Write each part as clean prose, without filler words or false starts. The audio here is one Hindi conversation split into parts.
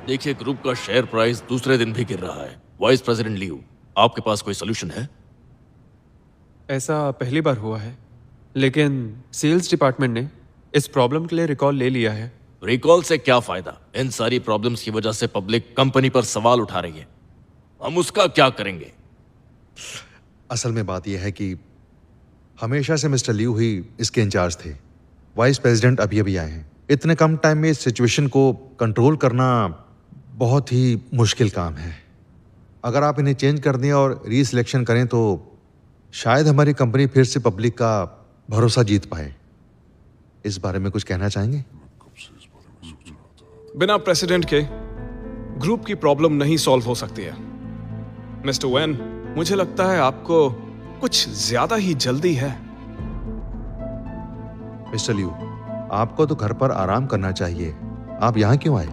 देखिए, ग्रुप का शेयर प्राइस दूसरे दिन भी गिर रहा है। वाइस प्रेसिडेंट लियू, आपके पास कोई सोल्यूशन है? ऐसा पहली बार हुआ है, लेकिन सेल्स डिपार्टमेंट ने इस प्रॉब्लम के लिए रिकॉल ले लिया है। रिकॉल से क्या फायदा? इन सारी प्रॉब्लम्स की वजह से पब्लिक कंपनी पर सवाल उठा रही है। हम उसका क्या करेंगे? असल में बात यह है कि हमेशा से मिस्टर लियू ही इसके इंचार्ज थे। वाइस प्रेसिडेंट अभी अभी आए हैं। इतने कम टाइम में इस सिचुएशन को कंट्रोल करना बहुत ही मुश्किल काम है। अगर आप इन्हें चेंज कर दें और रीसिलेक्शन करें तो शायद हमारी कंपनी फिर से पब्लिक का भरोसा जीत पाए। इस बारे में कुछ कहना चाहेंगे? बिना प्रेसिडेंट के ग्रुप की प्रॉब्लम नहीं सॉल्व हो सकती है। मिस्टर वैन, मुझे लगता है आपको कुछ ज्यादा ही जल्दी है। मिस्टर लियू, आपको तो घर पर आराम करना चाहिए। आप यहाँ क्यों आए?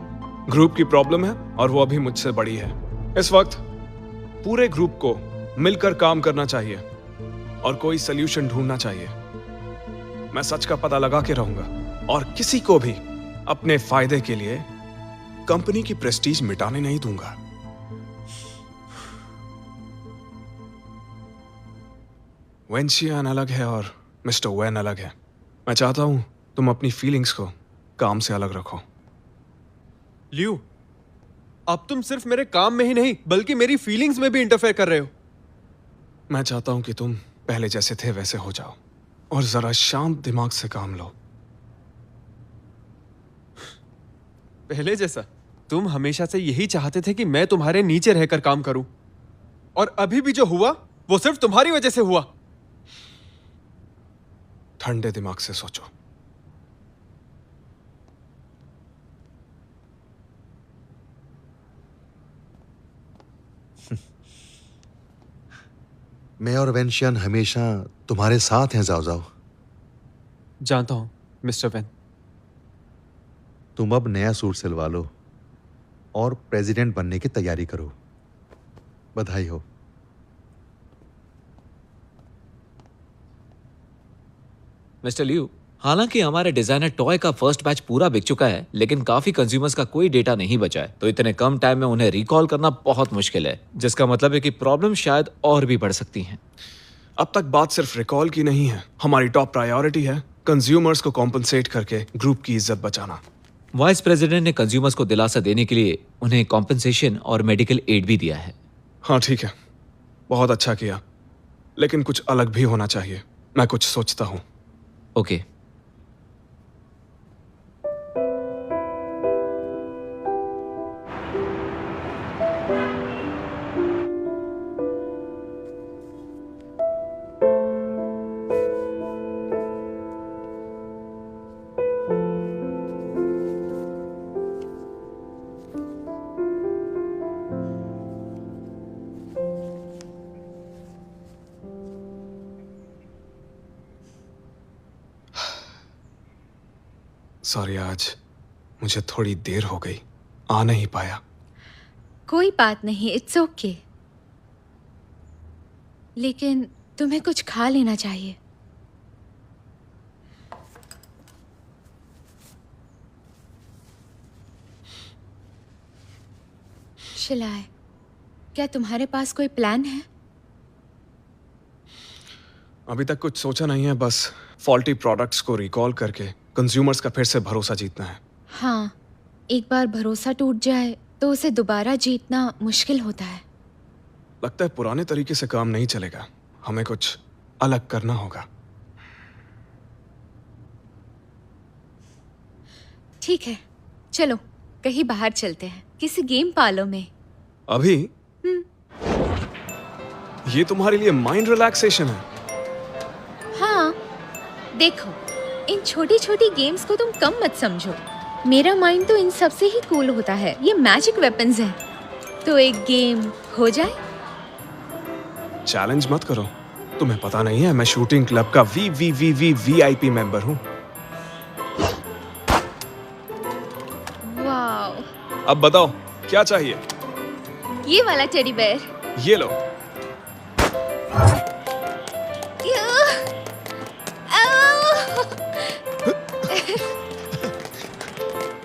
ग्रुप की प्रॉब्लम है और वो अभी मुझसे बड़ी है। इस वक्त पूरे ग्रुप को मिलकर काम करना चाहिए और कोई सल्यूशन ढूंढना चाहिए। मैं सच का पता लगा के रहूंगा और किसी को भी अपने फायदे के लिए कंपनी की प्रेस्टीज मिटाने नहीं दूंगा। वेंशियान अलग है और मिस्टर वैन अलग है। मैं चाहता हूं तुम अपनी फीलिंग्स को काम से अलग रखो। लियू, अब तुम सिर्फ मेरे काम में ही नहीं बल्कि मेरी फीलिंग्स में भी इंटरफेयर कर रहे हो। मैं चाहता हूं कि तुम पहले जैसे थे वैसे हो जाओ और जरा शांत दिमाग से काम लो। पहले जैसा? तुम हमेशा से यही चाहते थे कि मैं तुम्हारे नीचे रहकर काम करूं, और अभी भी जो हुआ वो सिर्फ तुम्हारी वजह से हुआ। ठंडे दिमाग से सोचो। मैं और वेंशियन हमेशा तुम्हारे साथ हैं जाओ जाओ। जानता हूं मिस्टर वैन। तुम अब नया सूट सिलवा लो और प्रेसिडेंट बनने की तैयारी करो। बधाई हो। मिस्टर लियू, हालांकि हमारे डिजाइनर टॉय का फर्स्ट बैच पूरा बिक चुका है, लेकिन काफी कंज्यूमर्स का कोई डेटा नहीं बचा है, तो इतने कम टाइम में उन्हें रिकॉल करना बहुत मुश्किल है, जिसका मतलब है कि प्रॉब्लम शायद और भी बढ़ सकती हैं। अब तक बात सिर्फ रिकॉल की नहीं है। हमारी टॉप प्रायोरिटी है कंज्यूमर्स को कॉम्पनसेट करके ग्रुप की इज्जत बचाना। वाइस प्रेसिडेंट ने कंज्यूमर्स को दिलासा देने के लिए उन्हें कॉम्पनसेशन और मेडिकल एड भी दिया है। हाँ ठीक है, बहुत अच्छा किया, लेकिन कुछ अलग भी होना चाहिए। मैं कुछ सोचता हूँ। ओके। सॉरी, आज मुझे थोड़ी देर हो गई, आ नहीं पाया। कोई बात नहीं, इट्स ओके। लेकिन तुम्हें कुछ खा लेना चाहिए। शिलाय, क्या तुम्हारे पास कोई प्लान है? अभी तक कुछ सोचा नहीं है, बस फॉल्टी प्रोडक्ट्स को रिकॉल करके कंज्यूमर्स का फिर से भरोसा जीतना है। हाँ, एक बार भरोसा टूट जाए तो उसे दोबारा जीतना मुश्किल होता है। लगता है पुराने तरीके से काम नहीं चलेगा, हमें कुछ अलग करना होगा। ठीक है, चलो कहीं बाहर चलते हैं, किसी गेम पार्लर में। अभी? ये तुम्हारे लिए माइंड रिलैक्सेशन है। हाँ, देखो, इन छोटी छोटी गेम्स को तुम कम मत समझो। मेरा माइंड तो इन सब से ही कूल होता है। ये मैजिक वेपन्स हैं। तो एक गेम हो जाए? चैलेंज मत करो। तुम्हें पता नहीं है, मैं शूटिंग क्लब का VIP मेंबर हूँ। वाओ, अब बताओ क्या चाहिए? ये वाला टेडी बेयर। ये लो।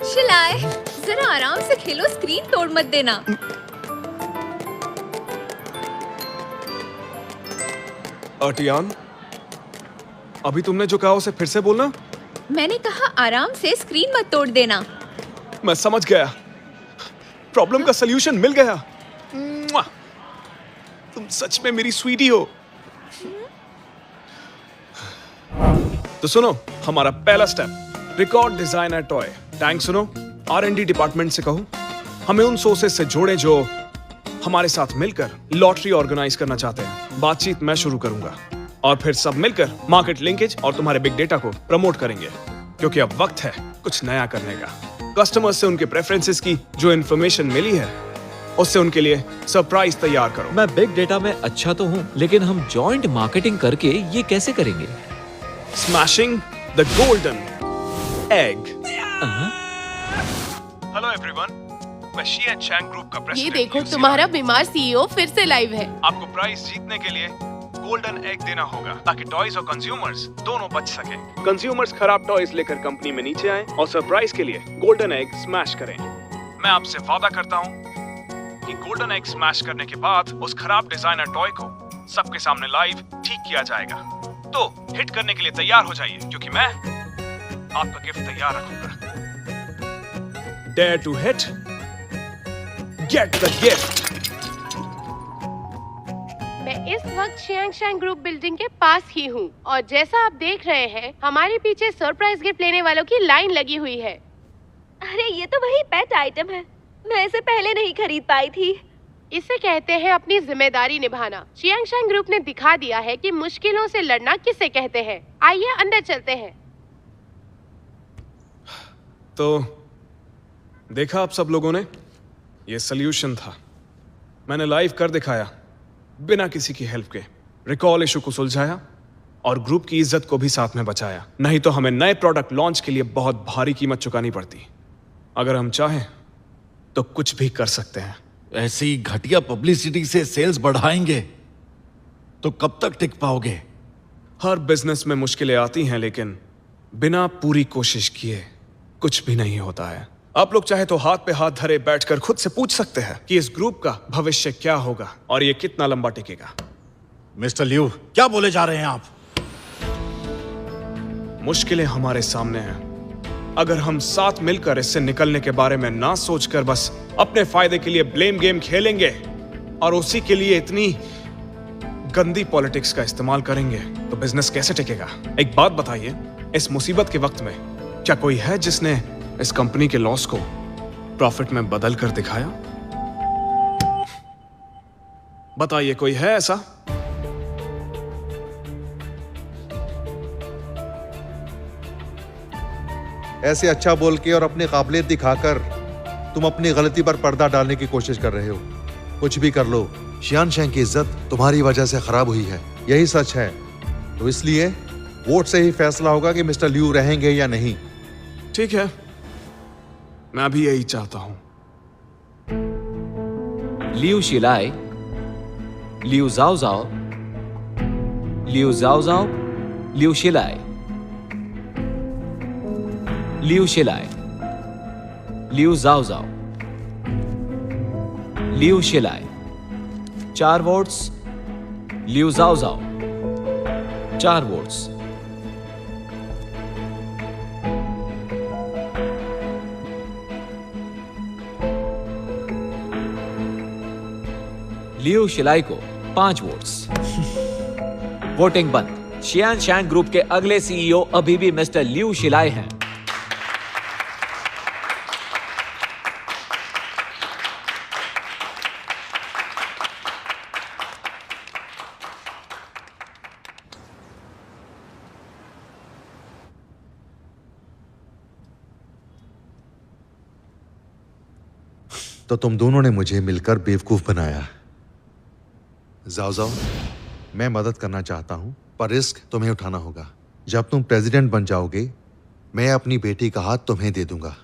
शिलाय, जरा आराम से खेलो, स्क्रीन तोड़ मत देना। अर्टियान, अभी तुमने जो कहा उसे फिर से बोलना। मैंने कहा आराम से स्क्रीन मत तोड़ देना। मैं समझ गया, प्रॉब्लम का सलूशन मिल गया। मुआ! तुम सच में मेरी स्वीटी हो। तो सुनो, हमारा पहला step, record designer toy tank. सुनो, R&D डिपार्टमेंट से कहो हमें उन सोर्सेस से जोड़े जो हमारे साथ मिलकर लॉटरी ऑर्गेनाइज करना चाहते हैं। बातचीत मैं शुरू करूंगा और फिर सब मिलकर मार्केट लिंकेज और तुम्हारे बिग डेटा को प्रमोट करेंगे, क्योंकि अब वक्त है कुछ नया करने का। कस्टमर्स से उनके प्रेफरेंसेस की जो इन्फॉर्मेशन मिली है उससे उनके लिए सरप्राइज तैयार करो। मैं बिग डेटा में अच्छा तो हूँ, लेकिन हम जॉइंट मार्केटिंग करके ये कैसे करेंगे? Smashing the golden egg. Hello everyone, मैं शियन चैंग ग्रुप का ये प्रेसिडेंट। देखो, तुम्हारा बीमार सीईओ फिर से लाइव है। आपको प्राइज जीतने के लिए गोल्डन एग देना होगा ताकि टॉयज और कंज्यूमर्स दोनों बच सके। कंज्यूमर्स खराब टॉयज लेकर कंपनी में नीचे आए और सरप्राइज के लिए गोल्डन एग स्मैश करें। मैं आपसे वादा करता हूँ कि गोल्डन एग स्मैश करने के बाद उस खराब डिजाइनर टॉय को सबके सामने लाइव ठीक किया जाएगा। तो हिट करने के लिए तैयार हो जाइए, क्योंकि मैं आपका गिफ्ट तैयार रखूंगा। Dare to hit, get the gift। मैं इस वक्त शियांग ग्रुप बिल्डिंग के पास ही हूँ और जैसा आप देख रहे हैं हमारे पीछे सरप्राइज गिफ्ट लेने वालों की लाइन लगी हुई है। अरे ये तो वही पेट आइटम है, मैं इसे पहले नहीं खरीद पाई थी। इसे कहते हैं अपनी जिम्मेदारी निभाना। शियांग ग्रुप ने दिखा दिया है कि मुश्किलों से लड़ना किसे कहते हैं। आइए अंदर चलते हैं। तो देखा आप सब लोगों ने, ये सल्यूशन था। मैंने लाइव कर दिखाया बिना किसी की हेल्प के। रिकॉल इशू को सुलझाया और ग्रुप की इज्जत को भी साथ में बचाया। नहीं तो हमें नए प्रोडक्ट लॉन्च के लिए बहुत भारी कीमत चुकानी पड़ती। अगर हम चाहें तो कुछ भी कर सकते हैं। ऐसी घटिया पब्लिसिटी से सेल्स बढ़ाएंगे तो कब तक टिक पाओगे? हर बिजनेस में मुश्किलें आती हैं, लेकिन बिना पूरी कोशिश किए कुछ भी नहीं होता है। आप लोग चाहे तो हाथ पे हाथ धरे बैठकर खुद से पूछ सकते हैं कि इस ग्रुप का भविष्य क्या होगा और ये कितना लंबा टिकेगा। मिस्टर लियू, क्या बोले जा रहे हैं आप? मुश्किलें हमारे सामने हैं। अगर हम साथ मिलकर इससे निकलने के बारे में ना सोचकर बस अपने फायदे के लिए ब्लेम गेम खेलेंगे और उसी के लिए इतनी गंदी पॉलिटिक्स का इस्तेमाल करेंगे तो बिजनेस कैसे टिकेगा? एक बात बताइए, इस मुसीबत के वक्त में क्या कोई है जिसने इस कंपनी के लॉस को प्रॉफिट में बदल कर दिखाया? बताइए, कोई है ऐसा? ऐसे अच्छा बोल के और अपनी काबिलियत दिखाकर तुम अपनी गलती पर पर्दा डालने की कोशिश कर रहे हो। कुछ भी कर लो, शियान शैंग की इज्जत तुम्हारी वजह से खराब हुई है, यही सच है। तो इसलिए वोट से ही फैसला होगा कि मिस्टर लियू रहेंगे या नहीं। ठीक है, मैं भी यही चाहता हूं। लियू शिलाई, लियू जाओ जाओ, लियू जाओ जाओ, लियू शिलाई, लियू शिलाई, लियू जाओ जाओ, लियू शिलाई। 4 वोट्स, लियू जाओ जाओ, 4 वोट्स। लियू शिलाई को 5 वोट्स। वोटिंग बंद। शियान शैंग ग्रुप के अगले सीईओ अभी भी मिस्टर लियू शिलाई हैं। तो तुम दोनों ने मुझे मिलकर बेवकूफ बनाया। जाओ जाओ, मैं मदद करना चाहता हूं, पर रिस्क तुम्हें उठाना होगा। जब तुम प्रेसिडेंट बन जाओगे, मैं अपनी बेटी का हाथ तुम्हें दे दूंगा।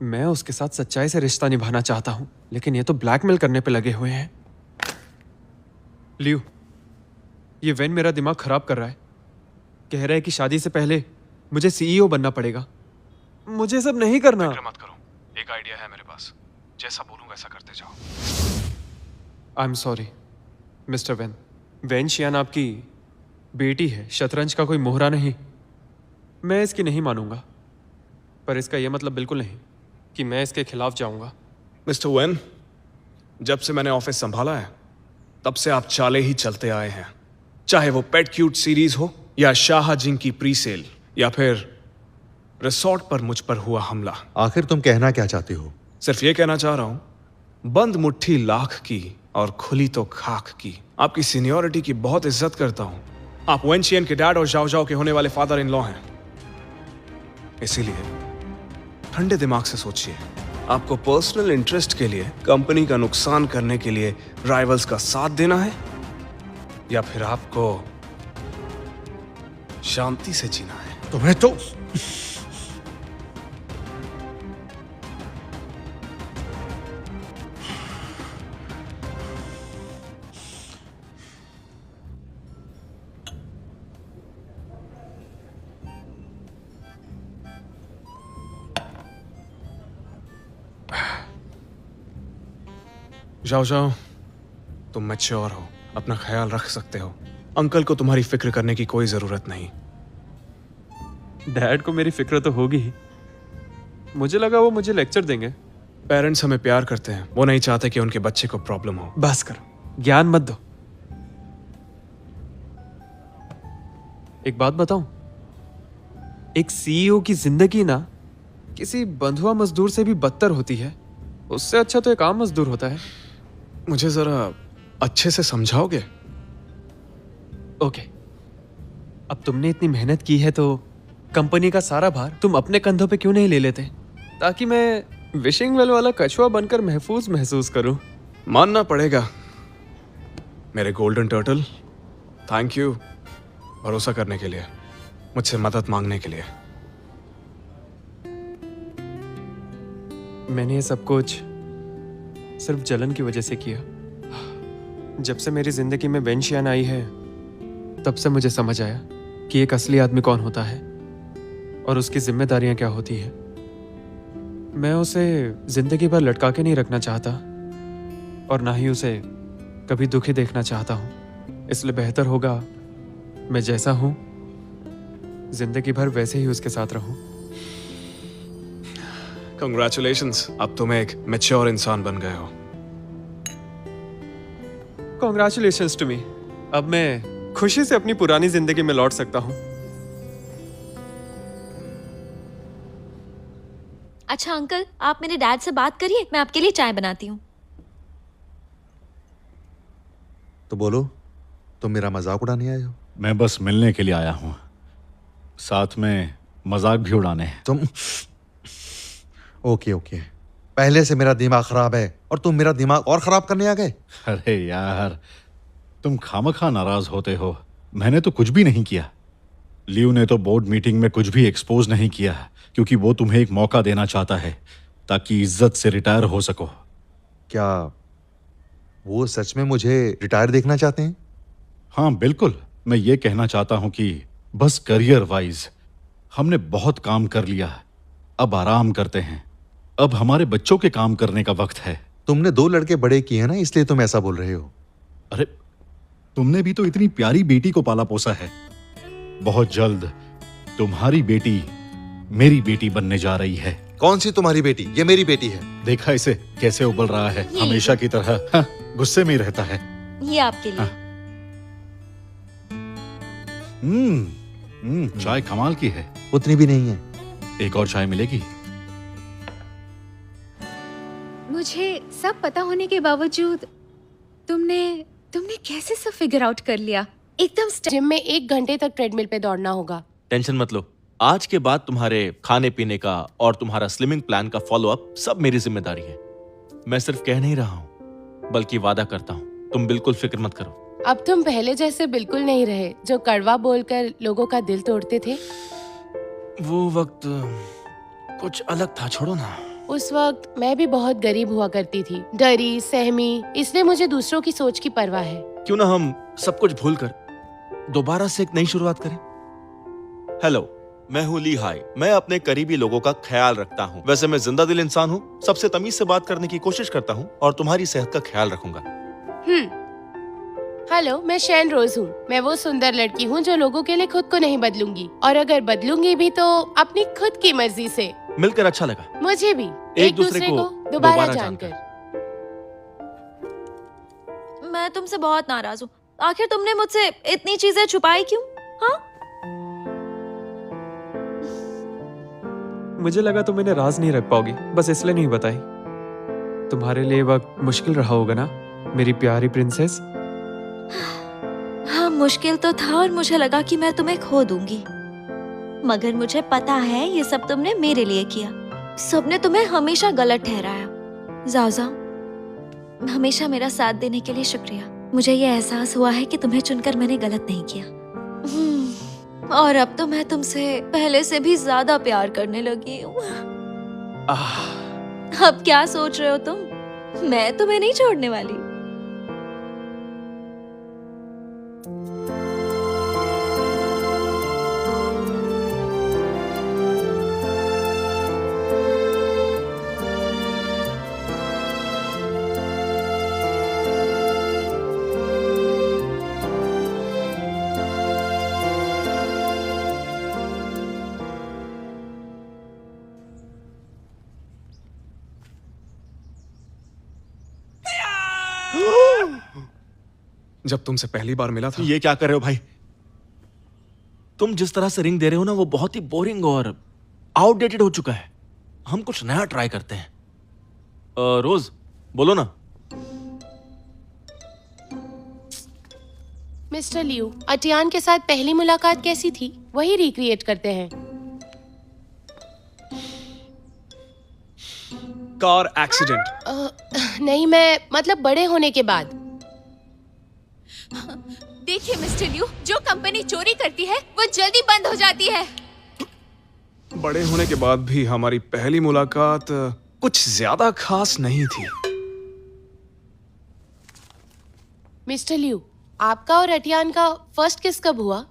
मैं उसके साथ सच्चाई से रिश्ता निभाना चाहता हूं, लेकिन ये तो ब्लैकमेल करने पे लगे हुए हैं। लियू, ये वेन मेरा दिमाग खराब कर रहा है। कह रहा है कि शादी से पहले मुझे सीईओ बनना पड़ेगा। मुझे सब नहीं करना। फिक्र मत करो, एक आइडिया है मेरे पास, जैसा बोलूं वैसा करते जाओ। I am sorry mister Wen. Wen Xian आपकी बेटी है, शतरंज का कोई मोहरा नहीं। मैं इसकी नहीं मानूंगा, पर इसका यह मतलब बिल्कुल नहीं कि मैं इसके खिलाफ जाऊंगा। मिस्टर वेन, जब से मैंने ऑफिस संभाला है तब से आप चाले ही चलते आए हैं, चाहे वो पेट क्यूट सीरीज हो या शाहजिंग की प्री सेल या फिर रिसोर्ट पर मुझ पर हुआ हमला। आखिर तुम कहना क्या चाहते हो? सिर्फ ये कहना चाह रहा हूं, बंद मुट्ठी लाख की और खुली तो खाक की। आपकी सीनियरिटी की बहुत इज्जत करता हूं। आप वेंशियन के डैड और जाओ जाओ के होने वाले फादर इन लॉ हैं, इसीलिए ठंडे दिमाग से सोचिए। आपको पर्सनल इंटरेस्ट के लिए कंपनी का नुकसान करने के लिए राइवल्स का साथ देना है, या फिर आपको शांति से जीना है? तुम्हें तो जाओ जाओ, तुम मैच्योर हो, अपना ख्याल रख सकते हो। अंकल को तुम्हारी फिक्र करने की कोई जरूरत नहीं। डैड को मेरी फिक्र तो होगी ही। मुझे लगा वो मुझे लेक्चर देंगे। पेरेंट्स हमें प्यार करते हैं, वो नहीं चाहते कि उनके बच्चे को प्रॉब्लम हो। बस करो, ज्ञान मत दो। एक बात बताऊं, एक सीईओ की जिंदगी ना किसी बंधुआ मजदूर से भी बदतर होती है। उससे अच्छा तो एक आम मजदूर होता है। मुझे जरा अच्छे से समझाओगे? ओके, अब तुमने इतनी मेहनत की है तो कंपनी का सारा भार तुम अपने कंधों पे क्यों नहीं ले लेते, ताकि मैं विशिंग वेल वाला कछुआ बनकर महफूज महसूस करूं। मानना पड़ेगा मेरे गोल्डन टर्टल, थैंक यू भरोसा करने के लिए, मुझसे मदद मांगने के लिए। मैंने ये सब कुछ सिर्फ जलन की वजह से किया। जब से मेरी जिंदगी में वेंशियान आई है तब से मुझे समझ आया कि एक असली आदमी कौन होता है और उसकी जिम्मेदारियां क्या होती है। मैं उसे जिंदगी भर लटका के नहीं रखना चाहता और ना ही उसे कभी दुखी देखना चाहता हूं। इसलिए बेहतर होगा मैं जैसा हूं जिंदगी भर वैसे ही उसके साथ रहूं। कंग्रेचुलेशंस, अब तुम एक मैच्योर इंसान बन गए हो। Congratulations to me. अब मैं खुशी से अपनी पुरानी जिंदगी में लौट सकता हूं। अच्छा अंकल, आप मेरे डैड से बात करिए, मैं आपके लिए चाय बनाती हूँ। तो बोलो, तुम मेरा मजाक उड़ाने आए हो? मैं बस मिलने के लिए आया हूँ, साथ में मजाक भी उड़ाने हैं। तुम ओके ओके, पहले से मेरा दिमाग खराब है और तुम मेरा दिमाग और खराब करने आ गए। अरे यार, तुम खामखा नाराज होते हो। मैंने तो कुछ भी नहीं किया। लियो ने तो बोर्ड मीटिंग में कुछ भी एक्सपोज नहीं किया, क्योंकि वो तुम्हें एक मौका देना चाहता है ताकि इज्जत से रिटायर हो सको। क्या वो सच में मुझे रिटायर देखना चाहते हैं? हाँ बिल्कुल, मैं ये कहना चाहता हूं कि बस करियर वाइज हमने बहुत काम कर लिया, अब आराम करते हैं। अब हमारे बच्चों के काम करने का वक्त है। तुमने 2 लड़के बड़े किए ना, इसलिए तुम ऐसा बोल रहे हो। अरे तुमने भी तो इतनी प्यारी बेटी को पाला पोसा है। बहुत जल्द तुम्हारी बेटी मेरी बेटी बनने जा रही है। कौन सी तुम्हारी बेटी? ये मेरी बेटी है। देखा इसे कैसे उबल रहा है, ये- हमेशा की तरह हाँ, गुस्से में ही रहता है। ये आपके लिए। चाय कमाल की है। उतनी भी नहीं है। एक और चाय मिलेगी? मुझे सब पता होने के बावजूद तुमने कैसे सब फिगर आउट कर लिया? एकदम जिम में 1 घंटे तक ट्रेडमिल पे दौड़ना होगा। टेंशन मत लो, आज के बाद तुम्हारे खाने पीने का और तुम्हारा स्लिमिंग प्लान का फॉलो अप सब मेरी जिम्मेदारी है। मैं सिर्फ कह नहीं रहा हूँ बल्कि वादा करता हूँ। तुम बिल्कुल फिक्र मत करो। अब तुम पहले जैसे बिल्कुल नहीं रहे, जो कड़वा बोलकर लोगों का दिल तोड़ते थे। वो वक्त कुछ अलग था, छोड़ो ना। उस वक्त मैं भी बहुत गरीब हुआ करती थी, डरी सहमी, इसलिए मुझे दूसरों की सोच की परवाह है। क्यों ना हम सब कुछ भूल कर दोबारा से एक नई शुरुआत करें। हेलो, मैं हूँ ली हाई। मैं अपने करीबी लोगों का ख्याल रखता हूँ। वैसे मैं जिंदा दिल इंसान हूँ, सबसे तमीज से बात करने की कोशिश करता हूँ और तुम्हारी सेहत का ख्याल रखूंगा। हेलो, मैं शैन रोज हूँ। मैं वो सुंदर लड़की हूँ जो लोगों के लिए खुद को नहीं बदलूंगी, और अगर बदलूंगी भी तो अपनी खुद की मर्जी से। मिलकर अच्छा लगा। मुझे भी। एक दूसरे को दोबारा जानकर। मैं तुमसे बहुत नाराज हूँ। आखिर तुमने मुझसे इतनी चीजें छुपाई क्यों? हाँ? मुझे लगा तुम इन्हें राज नहीं रख पाओगी, बस इसलिए नहीं बताई। तुम्हारे लिए वक्त मुश्किल रहा होगा ना, मेरी प्यारी प्रिंसेस? हाँ, मुश्किल तो था और मुझे लगा कि मैं तुम्हें खो दूंगी, मगर मुझे पता है ये सब तुमने मेरे लिए किया। सबने तुम्हें हमेशा गलत ठहराया। जाओ जाओ, हमेशा मेरा साथ देने के लिए शुक्रिया। मुझे ये एहसास हुआ है कि तुम्हें चुनकर मैंने गलत नहीं किया। और अब तो मैं तुमसे पहले से भी ज्यादा प्यार करने लगी हूँ। अब क्या सोच रहे हो तुम? मैं तुम्हें नहीं छोड़ने वाली। जब तुमसे पहली बार मिला था। ये क्या कर रहे हो भाई? तुम जिस तरह से रिंग दे रहे हो ना, वो बहुत ही बोरिंग और आउटडेटेड हो चुका है। हम कुछ नया ट्राई करते हैं। रोज बोलो ना। मिस्टर लियू, अटियान के साथ पहली मुलाकात कैसी थी, वही रिक्रिएट करते हैं। Car accident. नहीं, मैं मतलब बड़े होने के बाद। देखिए मिस्टर लियू, जो कंपनी चोरी करती है वो जल्दी बंद हो जाती है। बड़े होने के बाद भी हमारी पहली मुलाकात कुछ ज्यादा खास नहीं थी। मिस्टर लियू, आपका और अटियान का फर्स्ट किस कब हुआ?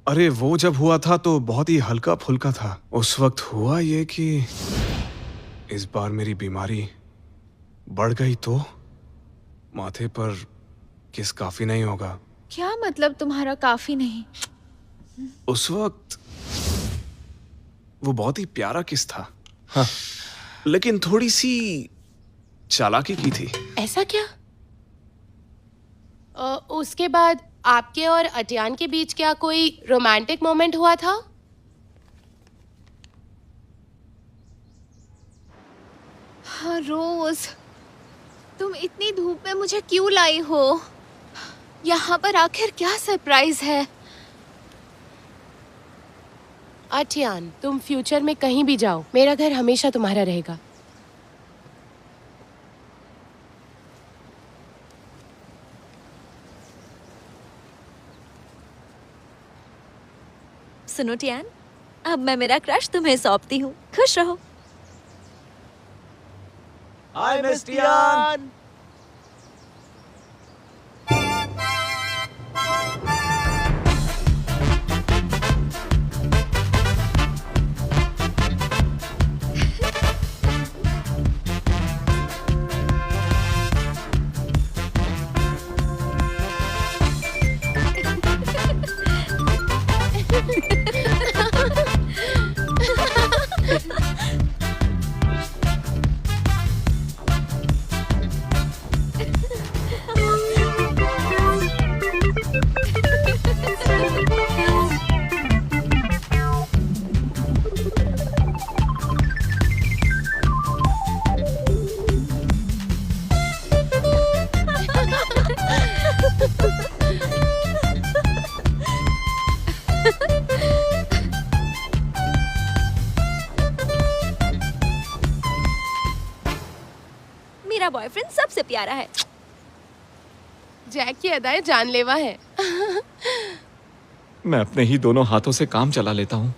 अरे वो जब हुआ था तो बहुत ही हल्का फुल्का था। उस वक्त हुआ ये कि इस बार मेरी बीमारी बढ़ गई तो माथे पर किस काफी नहीं होगा। क्या मतलब तुम्हारा काफी नहीं? उस वक्त वो बहुत ही प्यारा किस था। हाँ, लेकिन थोड़ी सी चालाकी की थी। ऐसा क्या? उसके बाद आपके और अटियान के बीच क्या कोई रोमांटिक मोमेंट हुआ था? हाँ रोज, तुम इतनी धूप में मुझे क्यों लाई हो? यहाँ पर आखिर क्या सरप्राइज है? अटियान, तुम फ्यूचर में कहीं भी जाओ, मेरा घर हमेशा तुम्हारा रहेगा। सुनो टियान, अब मैं मेरा क्रश तुम्हें सौंपती हूँ। खुश रहो। Hi miss Tian. मेरा बॉयफ्रेंड सबसे प्यारा है। जैक की अदाएं जानलेवा है। मैं अपने ही दोनों हाथों से काम चला लेता हूँ।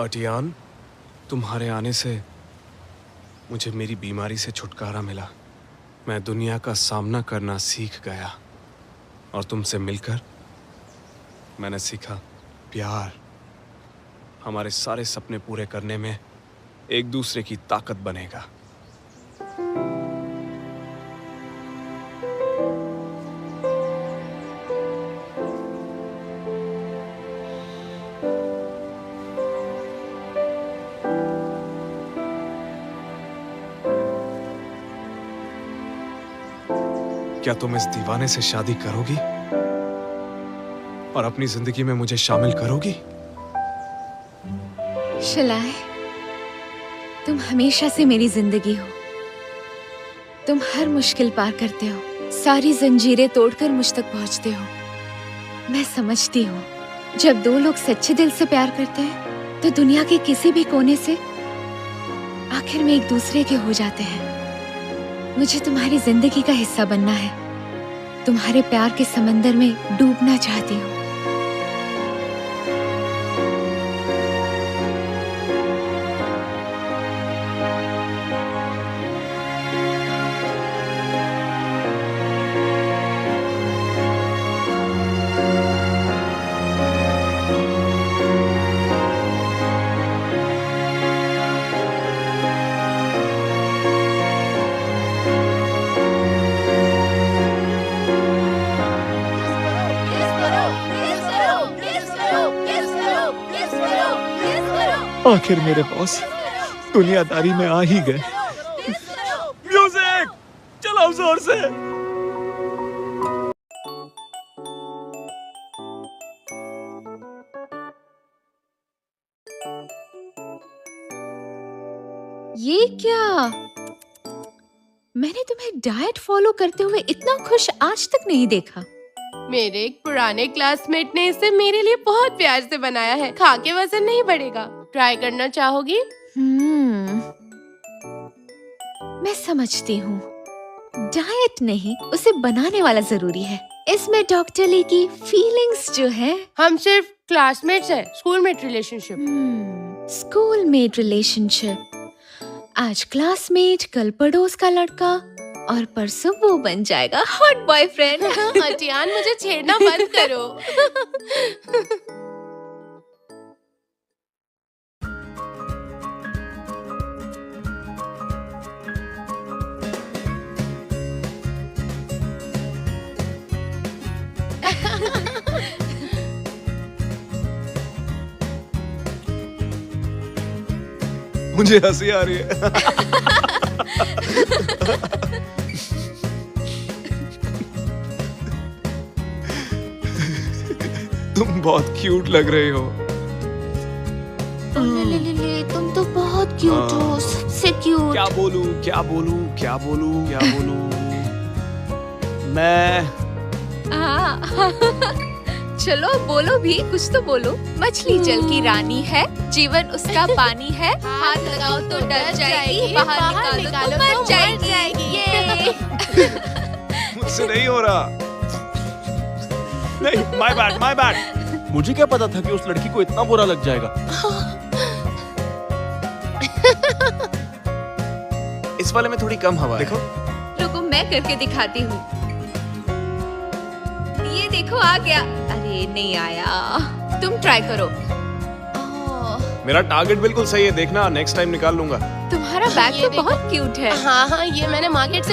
अर्टियान, तुम्हारे आने से मुझे मेरी बीमारी से छुटकारा मिला। मैं दुनिया का सामना करना सीख गया और तुमसे मिलकर मैंने सीखा प्यार हमारे सारे सपने पूरे करने में एक दूसरे की ताकत बनेगा। क्या तुम इस दीवाने से शादी करोगी और अपनी जिंदगी में मुझे शामिल करोगी? शलाय, तुम हमेशा से मेरी जिंदगी हो। तुम हर मुश्किल पार करते हो, सारी जंजीरें तोड़कर मुझ तक पहुंचते हो। मैं समझती हूँ, जब दो लोग सच्चे दिल से प्यार करते हैं तो दुनिया के किसी भी कोने से आखिर में एक दूसरे के हो जाते हैं। मुझे तुम्हारी जिंदगी का हिस्सा बनना है, तुम्हारे प्यार के समंदर में डूबना चाहती हूँ। आखिर मेरे बॉस दुनियादारी में आ ही गए। म्यूजिक चलाओ जोर से। ये क्या? मैंने तुम्हें डाइट फॉलो करते हुए इतना खुश आज तक नहीं देखा। मेरे एक पुराने क्लासमेट ने इसे मेरे लिए बहुत प्यार से बनाया है। खा के वजन नहीं बढ़ेगा। ट्राई करना चाहोगी? मैं समझती हूँ, डाइट नहीं, उसे बनाने वाला जरूरी है। इसमें डॉक्टर ली की फीलिंग्स जो है। हम सिर्फ क्लासमेट्स हैं, स्कूलमेट रिलेशनशिप। Schoolmate relationship. आज क्लासमेट, कल पड़ोस का लड़का और परसों वो बन जाएगा हॉट बॉयफ्रेंड। अर्टियान, मुझे छेड़ना बंद करो। मुझे हंसी आ रही है। तुम बहुत क्यूट लग रही हो। ले, तुम तो बहुत क्यूट हो, सबसे क्यूट। क्या बोलूं, क्या बोलूं, क्या बोलूं, क्या बोलूं? मैं चलो बोलो भी, कुछ तो बोलो। मछली जल की रानी है, जीवन उसका पानी है। हाथ लगाओ तो डर जाएगी, बाहर निकालो तो मर जाएगी। ये मुझसे नहीं हो रहा। नहीं, माय बैड, माय बैड। मुझे क्या पता था कि उस लड़की को इतना बुरा लग जाएगा। इस वाले में थोड़ी कम हवा है। देखो, रुको मैं करके दिखाती हूँ। ये देखो आ गया। अरे नहीं आया, तुम ट्राई करो। मेरा टारगेट बिल्कुल सही है, देखना नेक्स्ट टाइम निकाल लूंगा। तुम्हारा बैग तो बहुत क्यूट है। हाँ हाँ, ये मैंने मार्केट से